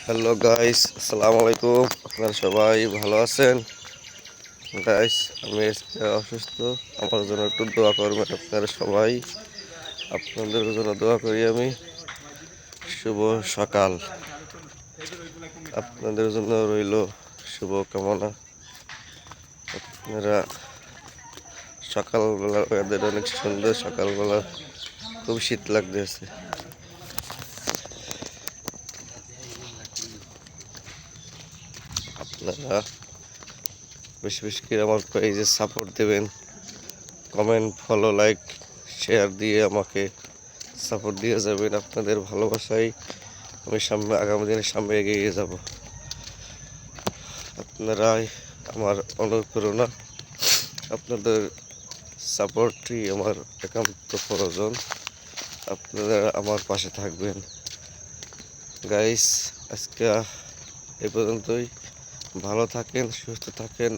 Hello guys, আসসালামু আলাইকুম। আপনারা সবাই ভালো আছেন? গাইস, আমি আজকে অসুস্থ। আমার জন্য একটু দোয়া করবেন আপনারা সবাই। আপনাদের জন্য দোয়া করি আমি। শুভ সকাল। আপনাদের জন্য রইল শুভ কামনা। আপনারা সকালবেলা ওয়েদার অনেক সুন্দর। সকালবেলা খুব শীত লাগতেছে। আপনারা বেশি বেশি করে আমার পেজে সাপোর্ট দেবেন। কমেন্ট, ফলো, লাইক, শেয়ার দিয়ে আমাকে সাপোর্ট দিয়ে যাবেন। আপনাদের ভালোবাসায় আমি আগামী দিনে সামনে এগিয়ে যাব। আপনারাই আমার অনুপ্রেরণা। আপনাদের সাপোর্টই আমার একান্ত প্রয়োজন। আপনারা আমার পাশে থাকবেন। গাইস, আজকে এই পর্যন্তই। ভালো থাকেন, সুস্থ থাকেন।